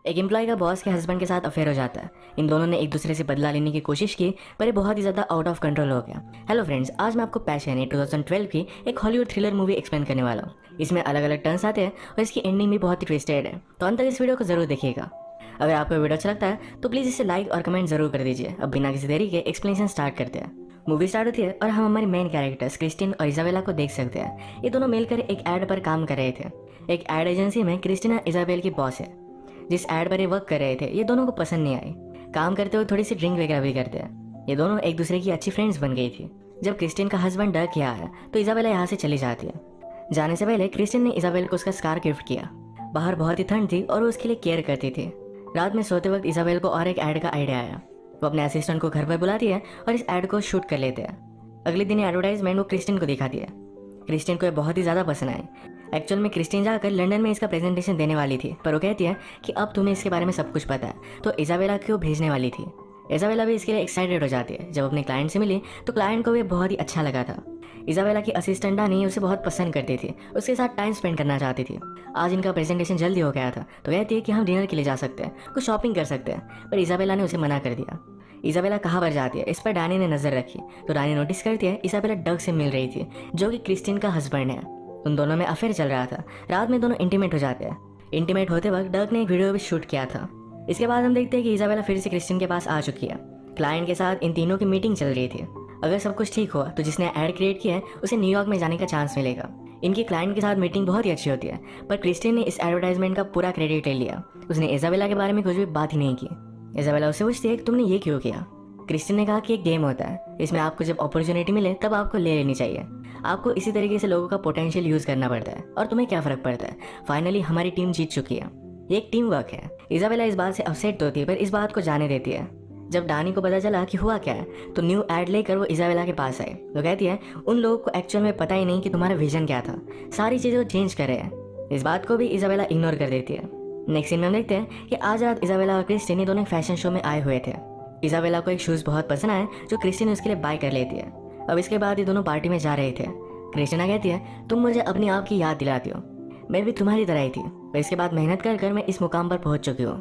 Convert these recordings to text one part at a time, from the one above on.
एक एम्प्लॉय का बॉस के हस्बैंड के साथ अफेयर हो जाता है। इन दोनों ने एक दूसरे से बदला लेने की कोशिश की, पर ये बहुत ही ज़्यादा आउट ऑफ कंट्रोल हो गया। हेलो फ्रेंड्स, आज मैं आपको पैशन है 2012 की एक हॉलीवुड थ्रिलर मूवी एक्सप्लेन करने वाला हूँ। इसमें अलग अलग टर्न्स आते हैं और इसकी एंडिंग भी बहुत ही ट्विस्टेड है, तो अंत तक इस वीडियो को जरूर देखिएगा। अगर आपको वीडियो अच्छा लगता है तो प्लीज़ इसे लाइक और कमेंट जरूर कर दीजिए। अब बिना किसी देरी के एक्सप्लेनेशन स्टार्ट करते हैं। मूवी स्टार्ट होती है और हम हमारी मेन कैरेक्टर्स क्रिस्टिन और इजाबेला को देख सकते हैं। ये दोनों मिलकर एक एड पर काम कर रहे थे। एक एड एजेंसी में क्रिस्टिना इजाबेल की बॉस है। जिस एड पर ये वर्क कर रहे थे ये दोनों को पसंद नहीं आई। काम करते हुए थोड़ी सी ड्रिंक वगैरह भी करते हैं। ये दोनों एक दूसरे की अच्छी फ्रेंड्स बन गई थी। जब क्रिस्टिन का हस्बैंड डर किया है तो इजाबेला यहाँ से चली जाती है। जाने से पहले क्रिस्टिन ने इजाबेल को उसका स्कार गिफ्ट किया। बाहर बहुत ही ठंड थी और वो उसके लिए केयर करती थी। रात में सोते वक्त इजाबेल को और एक ऐड का आइडिया आया। वो अपने असिस्टेंट को घर पर बुलाती है और इस ऐड को शूट कर लेते हैं। अगले दिन एडवर्टाइजमेंट वो क्रिस्टिन को दिखाती है। क्रिस्टिन को ये बहुत ही ज़्यादा पसंद आई। एक्चुअल में क्रिस्टिन जाकर लंदन में इसका प्रेजेंटेशन देने वाली थी, पर वो कहती है कि अब तुम्हें इसके बारे में सब कुछ पता है, तो इजाबेला को भेजने वाली थी। इजाबेला भी इसके लिए एक्साइटेड हो जाती है। जब अपने क्लाइंट से मिली तो क्लाइंट को भी बहुत ही अच्छा लगा था। इजाबेला की असिस्टेंट डानी उसे बहुत पसंद करती थी, उसके साथ टाइम स्पेंड करना चाहती थी। आज इनका प्रेजेंटेशन जल्दी हो गया था, तो कहती है कि हम डिनर के लिए जा सकते हैं, कुछ शॉपिंग कर सकते हैं, पर इजाबेला ने उसे मना कर दिया। इजाबेला कहाँ पर जाती है इस पर डानी ने नजर रखी, तो डानी नोटिस करती है इजाबेला डग से मिल रही थी, जो कि क्रिस्टिन का हस्बैंड है। उन दोनों में अफेयर चल रहा था। रात में दोनों इंटीमेट हो जाते हैं। इंटीमेट होते वक्त डग ने एक वीडियो भी शूट किया था। इसके बाद हम देखते हैं कि इजाबेला फिर से क्रिस्टिन के पास आ चुकी है। क्लाइंट के साथ इन तीनों की मीटिंग चल रही थी। अगर सब कुछ ठीक हुआ तो जिसने ऐड क्रिएट किया है उसे न्यूयॉर्क में जाने का चांस मिलेगा। इनकी क्लाइंट के साथ मीटिंग बहुत ही अच्छी होती है, पर क्रिस्टिन ने इस एडवर्टाइजमेंट का पूरा क्रेडिट ले लिया। उसने इजाबेला के बारे में कुछ भी बात ही नहीं की। इजाबेला उससे पूछती है कि तुमने ये क्यों किया। क्रिस्टिन ने कहा कि एक गेम होता है, इसमें आपको जब अपॉर्चुनिटी मिले तब आपको ले लेनी चाहिए। आपको इसी तरीके से लोगों का पोटेंशियल यूज करना पड़ता है, और तुम्हें क्या फर्क पड़ता है। फाइनली हमारी टीम जीत चुकी है। ये एक टीम वर्क है। इजाबेला इस बात से अपसेट होती है, पर इस बात को जाने देती है। जब डानी को पता चला कि हुआ क्या है तो न्यू एड लेकर वो इजाबेला के पास आई। वो कहती है उन लोगों को एक्चुअल में पता ही नहीं कि तुम्हारा विजन क्या था, सारी चीजें वो चेंज कर रहे हैं। इस बात को भी इजाबेला इग्नोर कर देती है। नेक्स्ट सीन में हम देखते हैं कि आज रात इजाबेला और क्रिस्टिन दोनों फैशन शो में आए हुए थे। इजाबेला को एक शूज बहुत पसंद आए जो क्रिस्टिन उसके लिए बाय कर लेती है। अब इसके बाद ये दोनों पार्टी में जा रहे थे। क्रिस्टिना कहती है तुम मुझे अपनी आप की याद दिलाती हो, मैं भी तुम्हारी तरह ही थी, पर इसके बाद मेहनत कर कर मैं इस मुकाम पर पहुंच चुकी हूँ।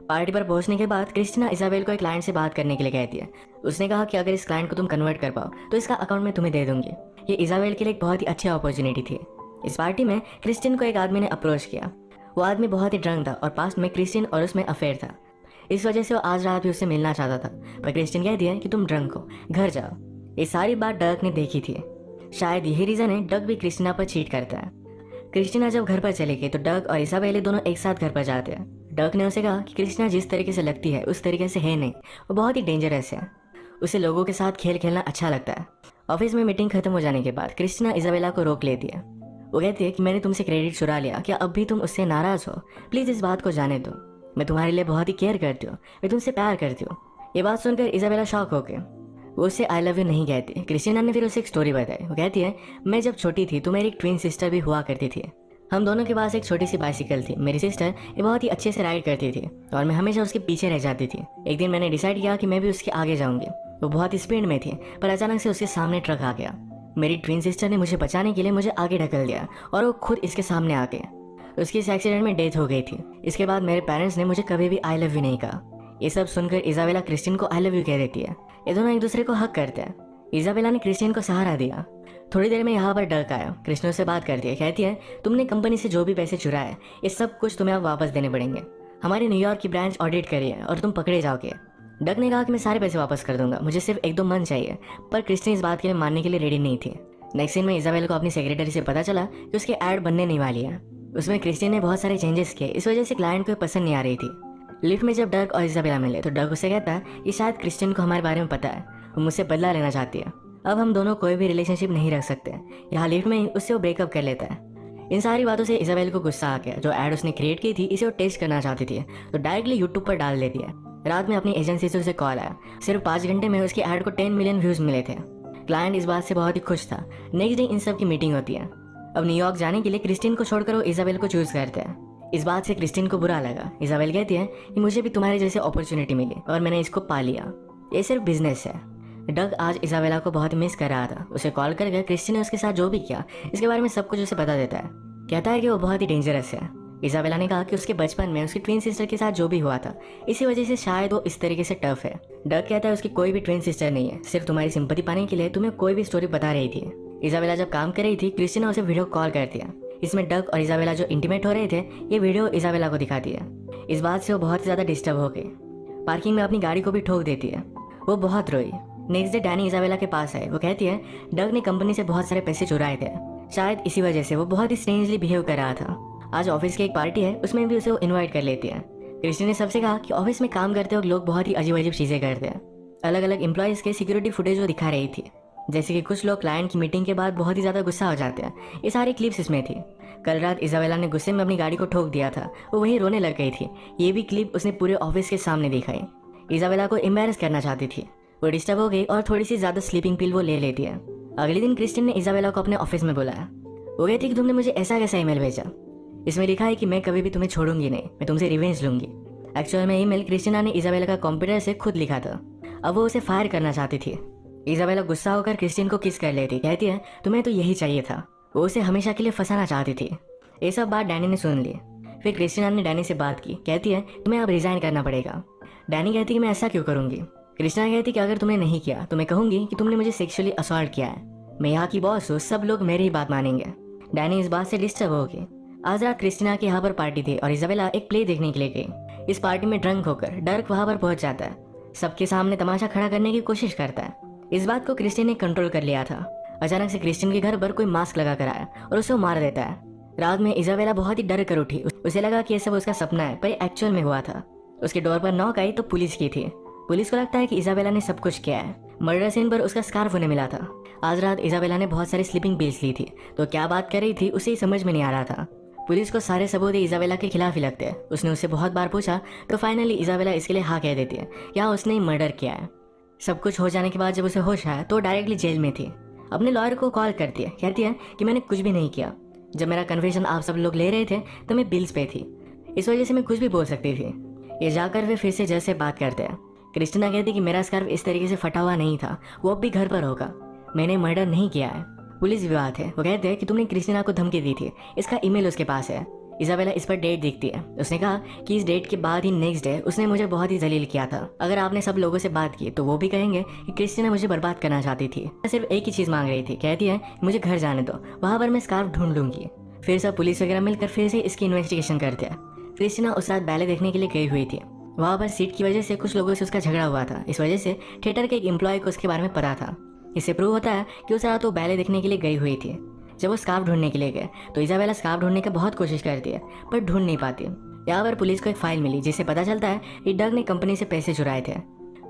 पार्टी पर पहुंचने के बाद क्रिस्टिना इजाबेल को एक क्लाइंट से बात करने के लिए कहती है। उसने कहा कि अगर इस क्लाइंट को तुम कन्वर्ट कर पाओ तो इसका अकाउंट मैं तुम्हें दे दूंगी। ये इजाबेल के लिए एक बहुत ही अच्छी अपॉर्चुनिटी थी। इस पार्टी में क्रिस्टिन को एक आदमी ने अप्रोच किया। वो आदमी बहुत ही ड्रंक था और पास्ट में क्रिस्टिन और उसमें अफेयर था। इस वजह से वो आज रात भी उससे मिलना चाहता था, पर क्रिस्टिन कहती है कि तुम ड्रंक हो, घर जाओ। ये सारी बात डग ने देखी थी। शायद यही रीजन है डग भी क्रिस्टिना पर चीट करता है। क्रिस्टिना जब घर पर चली गई तो डग और इसाबेल दोनों एक साथ घर पर जाते हैं। डग ने उसे कहा कि क्रिस्टिना जिस तरीके से लगती है उस तरीके से है नहीं, वो बहुत ही डेंजरस है। उसे लोगों के साथ खेल खेलना अच्छा लगता है। ऑफिस में मीटिंग खत्म हो जाने के बाद क्रिस्टिना इसाबेला को रोक लेती है। वो कहती है कि मैंने तुमसे क्रेडिट चुरा लिया, क्या अब भी तुम उससे नाराज हो। प्लीज इस बात को जाने दो, मैं तुम्हारे लिए बहुत ही केयर करती हूँ, मैं तुमसे प्यार करती हूँ। ये बात सुनकर इसाबेला शॉक हो गई। वो उससे आई लव यू नहीं कहती। क्रिस्टिना ने फिर उसे एक स्टोरी बताई। वो कहती है मैं जब छोटी थी तो मेरी एक ट्विन सिस्टर भी हुआ करती थी। हम दोनों के पास एक छोटी सी बाइसिकल थी। मेरी सिस्टर ये बहुत ही अच्छे से राइड करती थी और मैं हमेशा उसके पीछे रह जाती थी। एक दिन मैंने डिसाइड किया कि मैं भी उसके आगे जाऊंगी। वो बहुत ही स्पीड में थी, पर अचानक से उसके सामने ट्रक आ गया। मेरी ट्विन सिस्टर ने मुझे बचाने के लिए मुझे आगे ढकल दिया और वो खुद इसके सामने आ गए। उसकी इस एक्सीडेंट में डेथ हो गई थी। इसके बाद मेरे पेरेंट्स ने मुझे कभी भी आई लव यू नहीं कहा। ये सब सुनकर इजाबेला क्रिस्टिन को आई लव यू कह देती है। ये दोनों एक दूसरे को हक करते हैं। इजाबेला ने क्रिस्टिन को सहारा दिया। थोड़ी देर में यहाँ पर डग आया। क्रिस्टिन से बात करती है। कहती है तुमने कंपनी से जो भी पैसे चुराए ये सब कुछ तुम्हें अब वापस देने पड़ेंगे। हमारी न्यूयॉर्क की ब्रांच ऑडिट करी है और तुम पकड़े जाओगे। डग ने कहा कि मैं सारे पैसे वापस कर दूंगा, मुझे सिर्फ 1-2 मंथ चाहिए, पर क्रिस्टिन इस बात के लिए मानने के लिए रेडी नहीं थी। नेक्स्ट सीन में इजाबेला को अपनी सेक्रेटरी से पता चला कि उसकी ऐड बनने नहीं वाली है। उसमें क्रिस्टिन ने बहुत सारे चेंजेस किए, इस वजह से क्लाइंट को पसंद नहीं आ रही थी। लिफ्ट में जब डग और इजाबेला मिले तो डग उसे कहता है कि शायद क्रिस्टिन को हमारे बारे में पता है, वो मुझसे बदला लेना चाहती है। अब हम दोनों कोई भी रिलेशनशिप नहीं रख सकते। यहाँ लिफ्ट में ही उससे वो ब्रेकअप कर लेता है। इन सारी बातों से इजाबेल को गुस्सा आ गया। जो ऐड उसने क्रिएट की थी इसे वो टेस्ट करना चाहती थी, तो डायरेक्टली यूट्यूब पर डाल देती है। रात में अपनी एजेंसी से उसे कॉल आया। सिर्फ 5 घंटे में उसकी ऐड को 10 मिलियन व्यूज मिले थे। क्लाइंट इस बात से बहुत ही खुश था। नेक्स्ट डे इन सब की मीटिंग होती है। अब न्यूयॉर्क जाने के लिए क्रिस्टिन को छोड़कर वो इजाबेल को चूज करते हैं। इस बात से क्रिस्टिन को बुरा लगा। इजाबेल कहती है कि मुझे भी तुम्हारे जैसे अपॉर्चुनिटी मिली और मैंने इसको पा लिया, ये सिर्फ बिजनेस है। डग आज इजाबेला को बहुत मिस कर रहा था। उसे कॉल करके क्रिस्टिन ने उसके साथ जो भी किया इसके बारे में सब कुछ उसे बता देता है। कहता है कि वो बहुत ही डेंजरस है। इजाबेला ने कहा कि उसके बचपन में उसकी ट्विन सिस्टर के साथ जो भी हुआ था, इसी वजह से शायद वो इस तरीके से टफ है। डग कहता है उसकी कोई भी ट्विन सिस्टर नहीं है, सिर्फ तुम्हारी सिंपैथी पाने के लिए तुम्हें कोई भी स्टोरी बता रही थी। इजाबेला जब काम कर रही थी, क्रिस्टीना उसे वीडियो कॉल कर दिया। इसमें डग और इजाबेला जो इंटीमेट हो रहे थे, ये वीडियो इजाबेला को दिखाती है। इस बात से वो बहुत ही ज़्यादा डिस्टर्ब हो गई, पार्किंग में अपनी गाड़ी को भी ठोक देती है। वो बहुत रोई। नेक्स्ट डे डैनी इजाबेला के पास आए। वो कहती है डग ने कंपनी से बहुत सारे पैसे चुराए थे, शायद इसी वजह से वो बहुत ही स्ट्रेंजली बिहेव कर रहा था। आज ऑफिस की एक पार्टी है, उसमें भी उसे वो इन्वाइट कर लेती है। क्रिस्टी ने सबसे कहा कि ऑफिस में काम करते वक्त लोग बहुत ही अजीब अजीब चीज़ें करते हैं। अलग अलग एम्प्लॉयज़ के सिक्योरिटी फुटेज वो दिखा रही थी, जैसे कि कुछ लोग क्लाइंट की मीटिंग के बाद बहुत ही ज़्यादा गुस्सा हो जाते हैं। ये सारी क्लिप्स इसमें थी। कल रात इजाबेला ने गुस्से में अपनी गाड़ी को ठोक दिया था, वो वहीं रोने लग गई थी। ये भी क्लिप उसने पूरे ऑफिस के सामने दिखाई। इजाबेला को एम्बैरस करना चाहती थी। वो डिस्टर्ब हो गई और थोड़ी सी ज़्यादा स्लीपिंग पिल वो ले लेती है। अगले दिन क्रिस्टिन ने इजाबेला को अपने ऑफिस में बुलाया। वो कहती कि तुमने मुझे ऐसा कैसा ईमेल भेजा, इसमें लिखा है कि मैं कभी भी तुम्हें छोड़ूंगी नहीं, मैं तुमसे रिवेंज लूंगी। एक्चुअल में ईमेल क्रिस्टिना ने इजाबेला का कंप्यूटर से खुद लिखा था। अब वो उसे फायर करना चाहती थी। इजाबेला गुस्सा होकर क्रिस्टिन को किस कर लेती, कहती है तुम्हें तो यही चाहिए था। वो उसे हमेशा के लिए फंसाना चाहती थी। ये सब बात डैनी ने सुन ली। फिर क्रिस्टिना ने डैनी से बात की, कहती है तुम्हें अब रिजाइन करना पड़ेगा। डैनी कहती कि मैं ऐसा क्यों करूंगी। क्रिस्टिना कहती कि अगर तुमने नहीं किया तो मैं कहूंगी कि तुमने मुझे सेक्सुअली असॉल्ट किया है। मैं यहाँ की बॉस हूँ, सब लोग मेरी ही बात मानेंगे। डैनी इस बात से डिस्टर्ब हो गई। आज रात क्रिस्टिना के यहाँ पर पार्टी थी और इजाबेला एक प्ले देखने के लिए गई। इस पार्टी में ड्रंक होकर डर्क वहाँ पर पहुंच जाता है, सबके सामने तमाशा खड़ा करने की कोशिश करता है। इस बात को क्रिस्टिन ने कंट्रोल कर लिया था। अचानक से क्रिस्टिन के घर पर कोई मास्क लगा कर आया और उसे मार देता है। रात में इजाबेला बहुत ही डर कर उठी। उसे लगा कि ये सब उसका सपना है, पर एक्चुअल में हुआ था। उसके डोर पर नॉक आई तो पुलिस की थी। पुलिस को लगता है कि इजाबेला ने सब कुछ किया है। मर्डर सीन पर उसका स्कार्फ उन्हें मिला था। आज रात इजाबेला ने बहुत सारी स्लीपिंग पिल्स ली थी, तो क्या बात कर रही थी उसे ही समझ में नहीं आ रहा था। पुलिस को सारे सबूत इजाबेला के खिलाफ ही लगते हैं। उसने उससे बहुत बार पूछा तो फाइनली इजाबेला इसके लिए हाँ कह देती है, या उसने ही मर्डर किया है। सब कुछ हो जाने के बाद जब उसे होश आया तो डायरेक्टली जेल में थी। अपने लॉयर को कॉल करती है, कहती है कि मैंने कुछ भी नहीं किया। जब मेरा कन्फेशन आप सब लोग ले रहे थे तो मैं बिल्स पे थी, इस वजह से मैं कुछ भी बोल सकती थी। ये जाकर वे फिर से जज से बात करते हैं। क्रिस्टिना कहती कि मेरा स्कार्फ इस तरीके से फटा हुआ नहीं था, वो अब भी घर पर होगा, मैंने मर्डर नहीं किया है। पुलिस विवाद है। वो कहते हैं कि तुमने क्रिस्टिना को धमकी दी थी, इसका ईमेल उसके पास है। इजाबेला इस पर डेट दिखती है। उसने कहा कि इस डेट के बाद ही नेक्स्ट डे उसने मुझे बहुत ही जलील किया था। अगर आपने सब लोगों से बात की तो वो भी कहेंगे कि क्रिस्टिना मुझे बर्बाद करना चाहती थी। मैं सिर्फ एक ही चीज़ मांग रही थी। कहती है मुझे घर जाने दो, वहाँ पर मैं स्कार्फ ढूंढ लूंगी। फिर सब पुलिस वगैरह मिलकर फिर से इसकी इन्वेस्टिगेशन करते हैं। क्रिस्टिना उस रात बैले देखने के लिए गई हुई थी। वहाँ पर सीट की वजह से कुछ लोगों से उसका झगड़ा हुआ था। इस वजह से थिएटर के एक एम्प्लॉय को उसके बारे में पता था। इससे प्रूव होता है कि उस रात वो बैले देखने के लिए गई हुई थी। जब वो स्कार्फ ढूंढने के लिए गए तो इजाबेला स्कार्फ ढूंढने की बहुत कोशिश करती है, पर ढूंढ नहीं पाती। यहाँ पर पुलिस को एक फाइल मिली जिससे पता चलता है कि डग ने कंपनी से पैसे चुराए थे।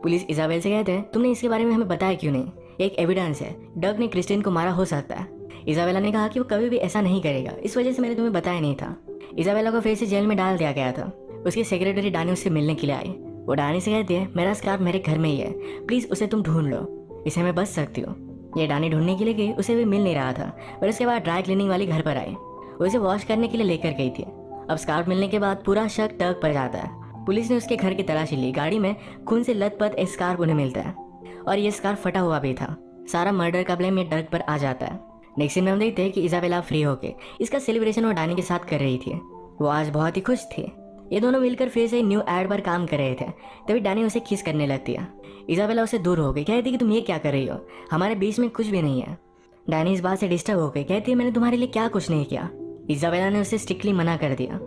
पुलिस इजाबेल से कहते हैं तुमने इसके बारे में हमें बताया क्यों नहीं, एक एविडेंस है, डग ने क्रिस्टिन को मारा हो सकता है। इजाबेला ने कहा कि वो कभी भी ऐसा नहीं करेगा, इस वजह से मैंने तुम्हें बताया नहीं था। इजाबेला को फिर से जेल में डाल दिया गया था। उसकी सेक्रेटरी डानी उससे मिलने के लिए आई। वो डानी से कहती है मेरा स्कार्फ मेरे घर में ही है, प्लीज़ उसे तुम ढूंढ लो, इसे मैं बच सकती हूँ। ये डानी ढूंढने के लिए गई, उसे भी मिल नहीं रहा था। पर उसके बाद ड्राई क्लीनिंग वाली घर पर आई, उसे वॉश करने के लिए लेकर गई थी। अब स्कार्फ मिलने के बाद पूरा शक डग पर जाता है। पुलिस ने उसके घर की तलाशी ली। गाड़ी में खून से लथपथ एक स्कार्फ उन्हें मिलता है और ये स्कार्फ फटा हुआ भी था। सारा मर्डर का ब्लेम ये डग पर आ जाता है। नेक्स्ट सीन में हम देखते हैं कि इजाबेला फ्री होके इसका सेलिब्रेशन वो डानी के साथ कर रही थी। वो आज बहुत ही खुश थी। ये दोनों मिलकर फिर से न्यू एड पर काम कर रहे थे। तभी डानी उसे किस करने लगती है। इजाबेला उसे दूर हो गई, कहती कि तुम ये क्या कर रही हो, हमारे बीच में कुछ भी नहीं है। डानी इस बात से डिस्टर्ब हो गई, कहती है मैंने तुम्हारे लिए क्या कुछ नहीं किया। इजाबेला ने उसे स्ट्रिक्टली मना कर दिया।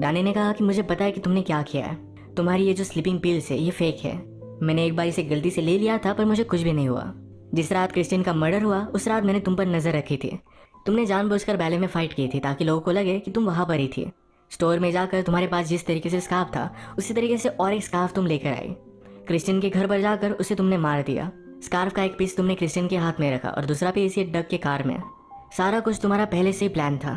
डानी ने कहा कि मुझे पता है कि तुमने क्या किया है, तुम्हारी ये जो स्लीपिंग पिल्स है ये फेक है, मैंने एक बार इसे गलती से ले लिया था पर मुझे कुछ भी नहीं हुआ। जिस रात क्रिस्टिन का मर्डर हुआ उस रात मैंने तुम पर नजर रखी थी। तुमने जानबूझकर बैले में फाइट की थी ताकि लोगों को लगे कि तुम वहाँ पर ही थी। स्टोर में जाकर तुम्हारे पास जिस तरीके से स्कार्फ था उसी तरीके से और एक स्कार्फ तुम लेकर आई। क्रिस्टिन के घर पर जाकर उसे तुमने मार दिया। स्कार्फ का एक पीस तुमने क्रिस्टिन के हाथ में रखा और दूसरा पीस ये डग के कार में। सारा कुछ तुम्हारा पहले से ही प्लान था।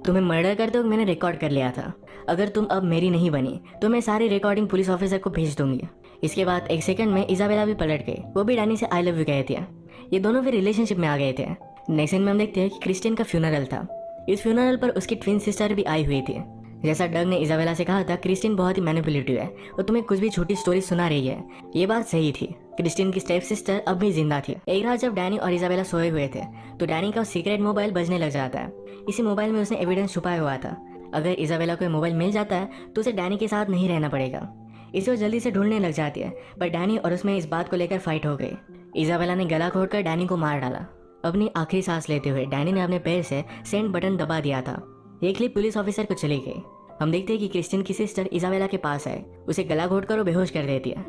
तुम्हें मर्डर करते वक्त मैंने रिकॉर्ड कर लिया था। अगर तुम अब मेरी नहीं बनी तो मैं सारी रिकॉर्डिंग पुलिस ऑफिसर को भेज दूंगी। इसके बाद एक सेकंड में इजाबेला भी पलट गई। वो भी डानी से आई लव यू कहती है। ये दोनों फिर रिलेशनशिप में आ गए थे। नेक्स्ट सीन में हम देखते हैं कि क्रिस्टिन का फ्यूनरल था। इस फ्यूनरल पर उसकी ट्विन सिस्टर भी आई हुई थी। जैसा डग ने इजाबेला से कहा था, क्रिस्टिन बहुत ही मैनिपुलेटिव है, वो तुम्हें कुछ भी छोटी स्टोरी सुना रही है। ये बात सही थी। क्रिस्टिन की स्टेप सिस्टर अब भी जिंदा थी। एक रात जब डैनी और इजाबेला सोए हुए थे तो डैनी का सीक्रेट मोबाइल बजने लग जाता है। इसी मोबाइल में उसने एविडेंस छुपाया हुआ था। अगर इजाबेला को मोबाइल मिल जाता है तो उसे डैनी के साथ नहीं रहना पड़ेगा। इसे वो जल्दी से ढूंढने लग जाती है, पर डैनी और उसमें इस बात को लेकर फाइट हो गई। इजाबेला ने गला घोटकर डैनी को मार डाला। अपनी आखिरी सांस लेते हुए डैनी ने अपने पैर से सेंड बटन दबा दिया था। ये क्लिप पुलिस ऑफिसर को चली गई। हम देखते हैं कि क्रिस्टियन की सिस्टर इजाबेला के पास आए, उसे गला घोटकर वो बेहोश कर देती है।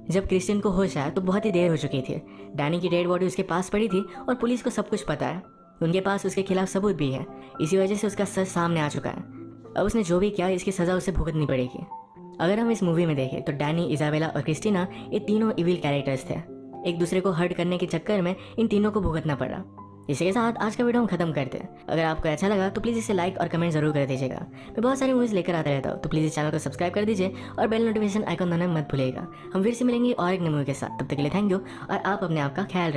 जब क्रिस्टियन को होश आया तो बहुत ही देर हो चुकी थी। डैनी की डेड बॉडी उसके पास पड़ी थी और पुलिस को सब कुछ पता है। उनके पास उसके खिलाफ सबूत भी है, इसी वजह से उसका सच सामने आ चुका है। अब उसने जो भी किया इसकी सज़ा उसे भुगतनी पड़ेगी। अगर हम इस मूवी में देखें तो डैनी, इजाबेला और क्रिस्टीना ये तीनों इविल कैरेक्टर्स थे। एक दूसरे को हर्ट करने के चक्कर में इन तीनों को भुगतना पड़ा। इसी के साथ आज का वीडियो हम खत्म करते हैं। अगर आपको अच्छा लगा तो प्लीज़ इसे लाइक और कमेंट जरूर कर दीजिएगा। मैं बहुत सारी मूवीज़ लेकर आता रहता हूँ, तो प्लीज़ इस चैनल को सब्सक्राइब कर दीजिए और बेल नोटिफिकेशन आइकन दबाना मत भूलिएगा। हम फिर से मिलेंगे और एक नई मूवी के साथ। तब तक के लिए थैंक यू और आप अपने आप का ख्याल